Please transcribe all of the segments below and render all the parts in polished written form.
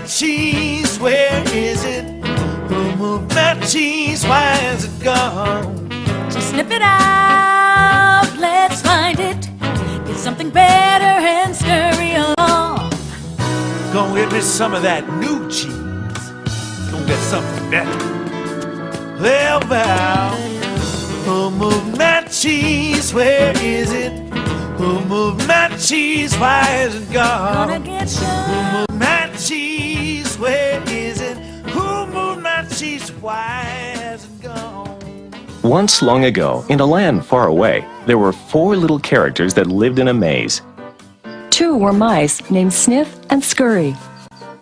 cheese? Where is it? Who moved my cheese? Why is it gone? So sniff it out, let's find it. Get something better and scurry along. Go get me some of that new cheese. Go get something better. Well, Val, who moved my cheese? Where is it? Who moved my cheese? Why is it gone? Gonna get Who some. moved my cheese? Where is it? Who moved my cheese? Why is it gone? Once long ago, in a land far away, there were 4 little characters that lived in a maze. 2 were mice named Sniff and Scurry.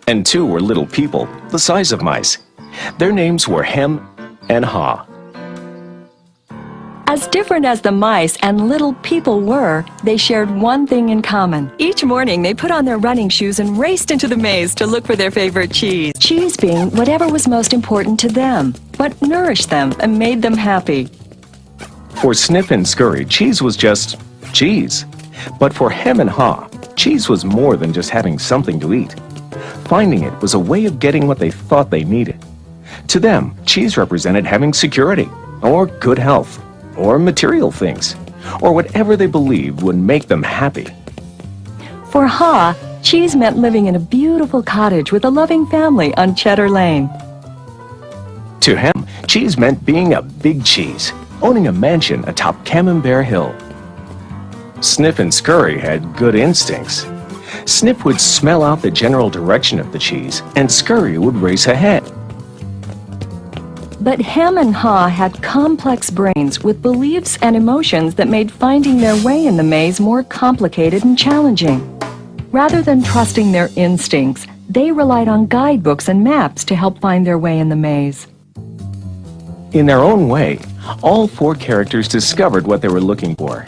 And 2 were little people, the size of mice. Their names were Hem and Haw. As different as the mice and little people were, they shared one thing in common. Each morning, they put on their running shoes and raced into the maze to look for their favorite cheese. Cheese being whatever was most important to them, what nourished them and made them happy. For Sniff and Scurry, cheese was just cheese. But for Hem and Haw, cheese was more than just having something to eat. Finding it was a way of getting what they thought they needed. To them, cheese represented having security, or good health, or material things, or whatever they believed would make them happy. For Haw, cheese meant living in a beautiful cottage with a loving family on Cheddar Lane. To Hem, cheese meant being a big cheese, owning a mansion atop Camembert Hill. Sniff and Scurry had good instincts. Sniff would smell out the general direction of the cheese, and Scurry would race ahead. But Hem and Haw had complex brains with beliefs and emotions that made finding their way in the maze more complicated and challenging. Rather than trusting their instincts, they relied on guidebooks and maps to help find their way in the maze. In their own way, all 4 characters discovered what they were looking for.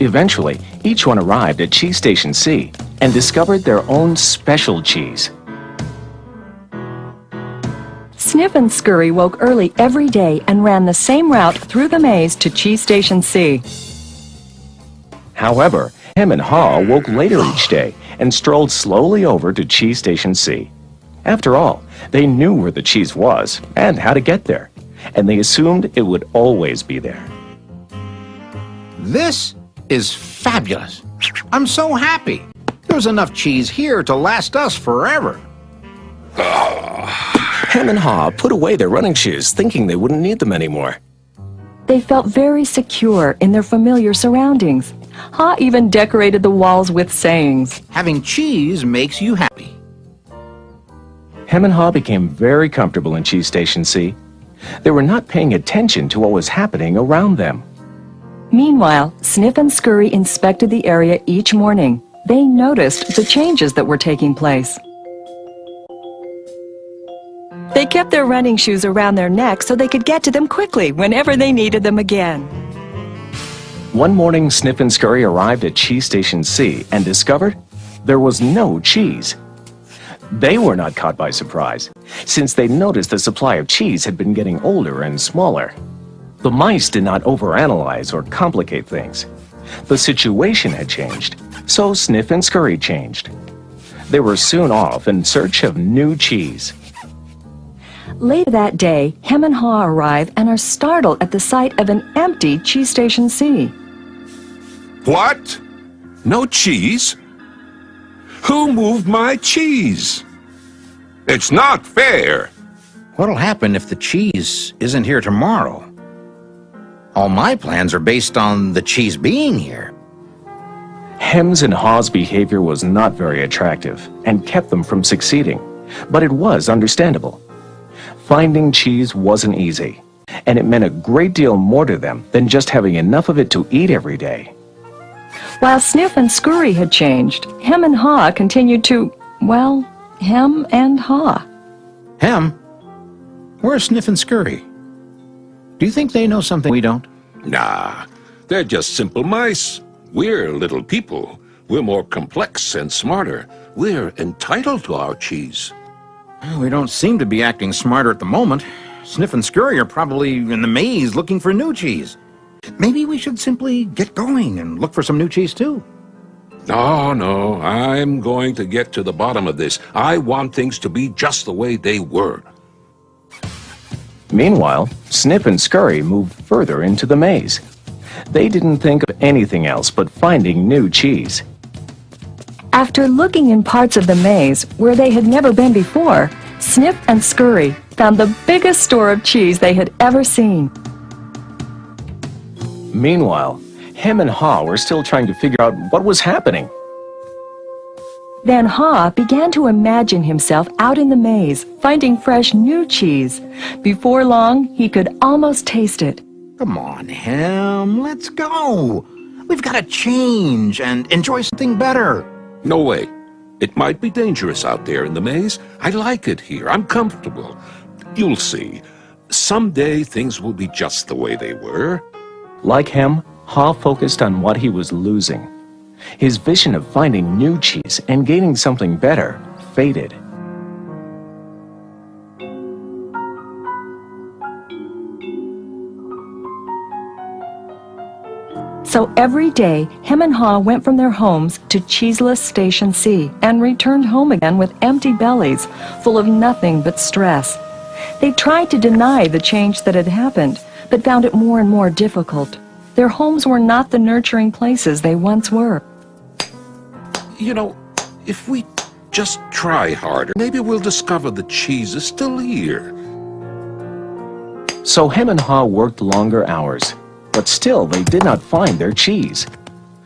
Eventually, each one arrived at Cheese Station C and discovered their own special cheese. Sniff and Scurry woke early every day and ran the same route through the maze to Cheese Station C. However, Hem and Haw woke later each day and strolled slowly over to Cheese Station C. After all, they knew where the cheese was and how to get there, and they assumed it would always be there. This is fabulous. I'm so happy. There's enough cheese here to last us forever. Hem and Haw put away their running shoes, thinking they wouldn't need them anymore. They felt very secure in their familiar surroundings. Haw even decorated the walls with sayings. Having cheese makes you happy. Hem and Haw became very comfortable in Cheese Station C. They were not paying attention to what was happening around them. Meanwhile, Sniff and Scurry inspected the area each morning. They noticed the changes that were taking place. They kept their running shoes around their necks so they could get to them quickly whenever they needed them again. One morning, Sniff and Scurry arrived at Cheese Station C and discovered there was no cheese. They were not caught by surprise, since they noticed the supply of cheese had been getting older and smaller. The mice did not overanalyze or complicate things. The situation had changed, so Sniff and Scurry changed. They were soon off in search of new cheese. Later that day, Hem and Haw arrive and are startled at the sight of an empty Cheese Station C. What? No cheese? Who moved my cheese? It's not fair. What'll happen if the cheese isn't here tomorrow? All my plans are based on the cheese being here. Hem's and Haw's behavior was not very attractive and kept them from succeeding, but it was understandable. Finding cheese wasn't easy, and it meant a great deal more to them than just having enough of it to eat every day. While Sniff and Scurry had changed, Hem and Haw continued to, well, hem and haw. Hem, where's Sniff and Scurry? Do you think they know something we don't? Nah, they're just simple mice. We're little people. We're more complex and smarter. We're entitled to our cheese. Well, we don't seem to be acting smarter at the moment. Sniff and Scurry are probably in the maze looking for new cheese. Maybe we should simply get going and look for some new cheese too. No, no, I'm going to get to the bottom of this. I want things to be just the way they were. Meanwhile, Snip and Scurry moved further into the maze. They didn't think of anything else but finding new cheese. After looking in parts of the maze where they had never been before, Snip and Scurry found the biggest store of cheese they had ever seen. Meanwhile, Hem and Haw were still trying to figure out what was happening. Then Haw began to imagine himself out in the maze, finding fresh new cheese. Before long, he could almost taste it. Come on, Hem, let's go. We've got to change and enjoy something better. No way. It might be dangerous out there in the maze. I like it here. I'm comfortable. You'll see. Someday things will be just the way they were. Like Hem, Haw focused on what he was losing. His vision of finding new cheese and gaining something better faded. So every day, Hem and Haw went from their homes to cheeseless Station C and returned home again with empty bellies, full of nothing but stress. They tried to deny the change that had happened, but found it more and more difficult. Their homes were not the nurturing places they once were. You know, if we just try harder, maybe we'll discover the cheese is still here. So Hem and Haw worked longer hours, but still they did not find their cheese.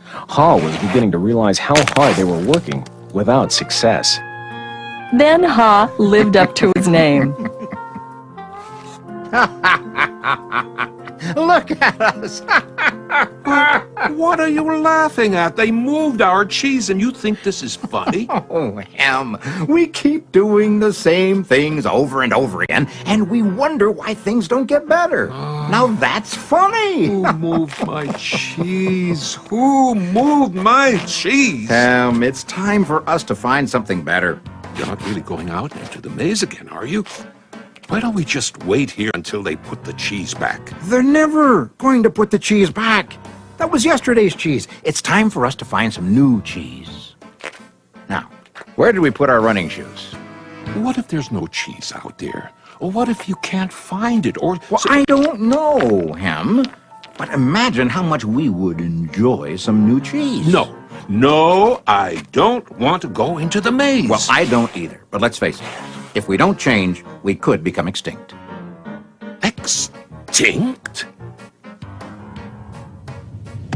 Haw was beginning to realize how hard they were working without success. Then Haw lived up to his name. Look at us. What are you laughing at? They moved our cheese and you think this is funny? Oh, Hem, we keep doing the same things over and over again, and we wonder why things don't get better. Now that's funny. Who moved my cheese? Who moved my cheese? Hem, it's time for us to find something better. You're not really going out into the maze again, are you? Why don't we just wait here until they put the cheese back? They're never going to put the cheese back. That was yesterday's cheese. It's time for us to find some new cheese. Now, where did we put our running shoes? What if there's no cheese out there? Or what if you can't find it? Or Well, I don't know, Hem. But imagine how much we would enjoy some new cheese. No, I don't want to go into the maze. Well, I don't either. But let's face it. If we don't change, we could become extinct. Extinct?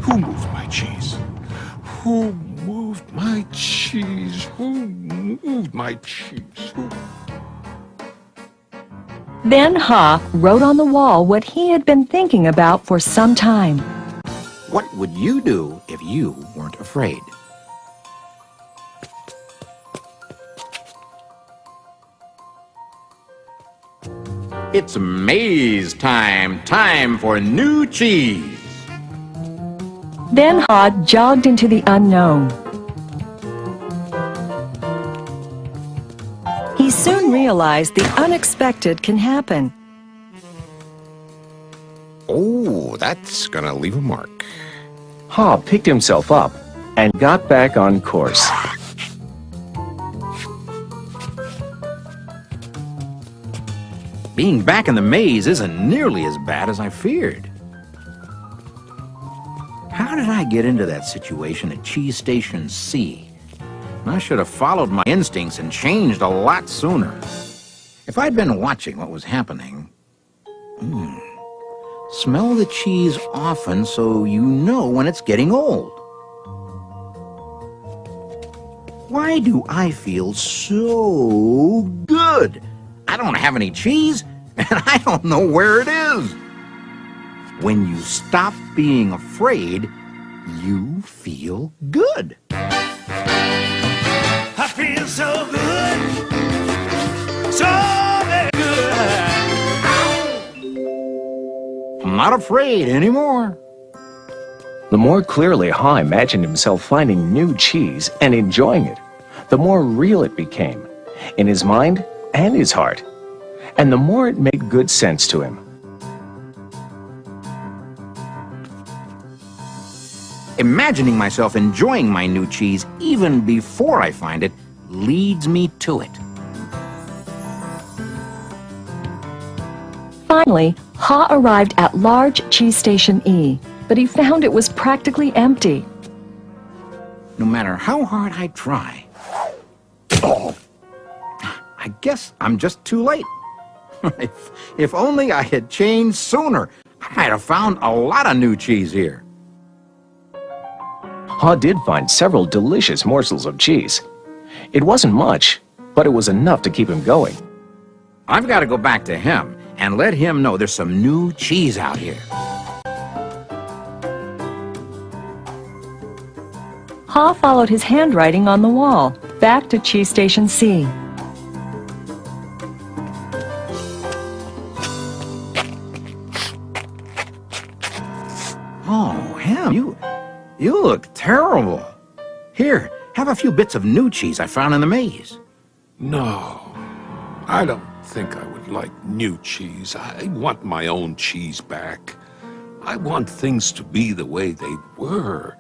Who moved my cheese? Who moved my cheese? Who moved my cheese? Who? Then Haw wrote on the wall what he had been thinking about for some time. What would you do if you weren't afraid? It's maze time. Time for new cheese. Then Haw jogged into the unknown. He soon realized the unexpected can happen. Oh, that's gonna leave a mark. Haw picked himself up and got back on course. Being back in the maze isn't nearly as bad as I feared. How did I get into that situation at Cheese Station C? I should have followed my instincts and changed a lot sooner. If I'd been watching what was happening... Smell the cheese often so you know when it's getting old. Why do I feel so good? I don't have any cheese, and I don't know where it is. When you stop being afraid, you feel good. I feel so good, so very good. I'm not afraid anymore. The more clearly Haw imagined himself finding new cheese and enjoying it, the more real it became, in his mind and his heart, and the more it made good sense to him. Imagining myself enjoying my new cheese even before I find it leads me to it. Finally, Ha arrived at large cheese station E, but he found it was practically empty. No matter how hard I try, I guess I'm just too late. If only I had changed sooner, I might have found a lot of new cheese here. Ha did find several delicious morsels of cheese. It wasn't much, but it was enough to keep him going. I've got to go back to him and let him know there's some new cheese out here. Ha followed his handwriting on the wall, back to cheese station C. Oh, Ham, you look terrible. Here, have a few bits of new cheese I found in the maze. No, I don't think I would like new cheese. I want my own cheese back. I want things to be the way they were.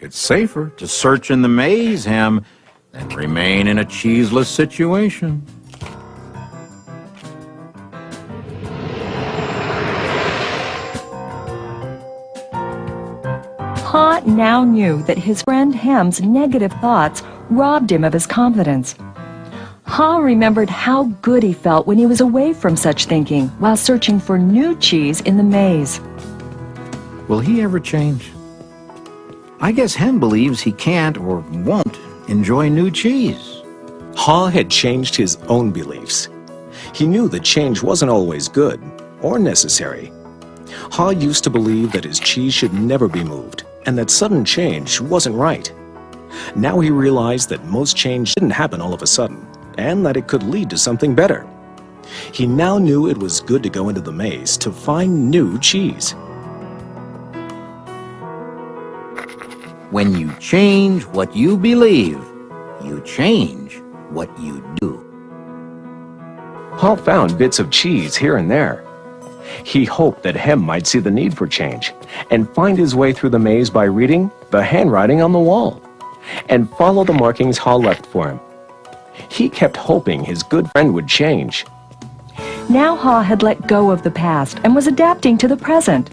It's safer to search in the maze, Ham, than remain in a cheeseless situation. Ha now knew that his friend Ham's negative thoughts robbed him of his confidence. Ha remembered how good he felt when he was away from such thinking while searching for new cheese in the maze. Will he ever change? I guess Ham believes he can't or won't enjoy new cheese. Ha had changed his own beliefs. He knew that change wasn't always good or necessary. Ha used to believe that his cheese should never be moved and that sudden change wasn't right. Now he realized that most change didn't happen all of a sudden and that it could lead to something better. He now knew it was good to go into the maze to find new cheese. When you change what you believe, you change what you do. Ha found bits of cheese here and there. He hoped that Hem might see the need for change and find his way through the maze by reading the handwriting on the wall and follow the markings Ha left for him. He kept hoping his good friend would change. Now Ha had let go of the past and was adapting to the present.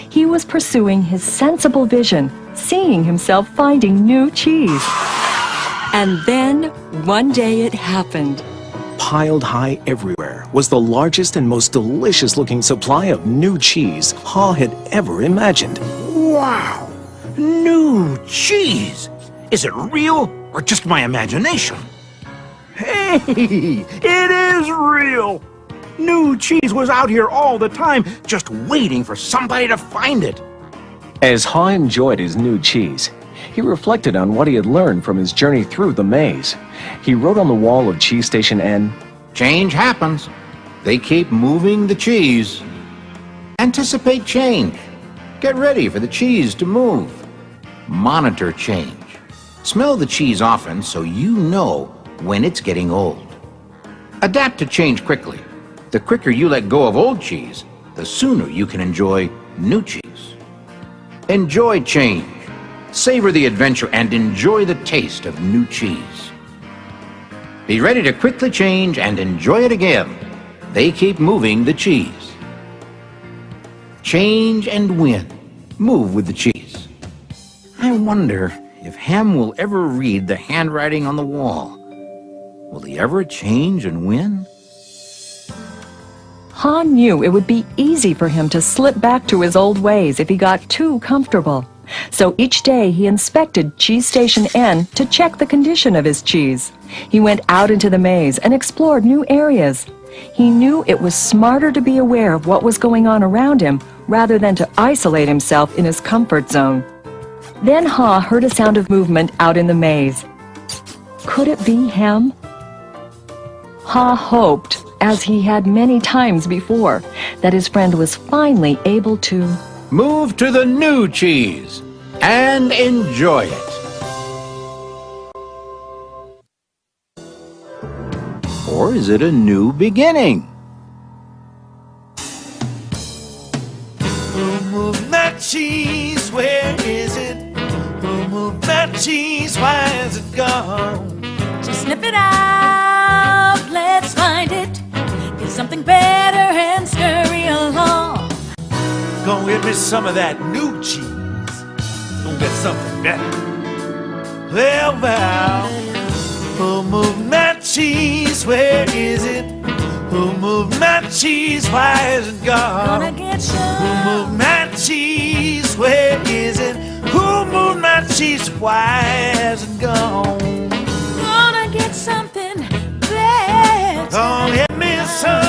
He was pursuing his sensible vision, seeing himself finding new cheese. And then, one day it happened. Piled high everywhere was the largest and most delicious-looking supply of new cheese Ha had ever imagined. Wow! New cheese! Is it real or just my imagination? Hey! It is real! New cheese was out here all the time, just waiting for somebody to find it. As Ha enjoyed his new cheese, he reflected on what he had learned from his journey through the maze. He wrote on the wall of Cheese Station N, Change happens. They keep moving the cheese. Anticipate change. Get ready for the cheese to move. Monitor change. Smell the cheese often so you know when it's getting old. Adapt to change quickly. The quicker you let go of old cheese, the sooner you can enjoy new cheese. Enjoy change. Savor the adventure and enjoy the taste of new cheese. Be ready to quickly change and enjoy it again. They keep moving the cheese. Change and win. Move with the cheese. I wonder if Ham will ever read the handwriting on the wall. Will he ever change and win? Ha knew it would be easy for him to slip back to his old ways if he got too comfortable. So each day he inspected Cheese Station N to check the condition of his cheese. He went out into the maze and explored new areas. He knew it was smarter to be aware of what was going on around him rather than to isolate himself in his comfort zone. Then Ha heard a sound of movement out in the maze. Could it be Hem? Ha hoped, as he had many times before, that his friend was finally able to Move to the new cheese and enjoy it. Or is it a new beginning? Move that cheese, where is it cheese, why is it gone? So sniff it out, let's find it. Get something better and scurry along. Go get me some of that new cheese. Go get something better. Well, who moved my cheese? Where is it? Who moved my cheese? Why is it gone? Gonna get Who some. moved my cheese? Where is it? Who moved my cheese? Why has it gone? Gonna get something better. Don't hit me some.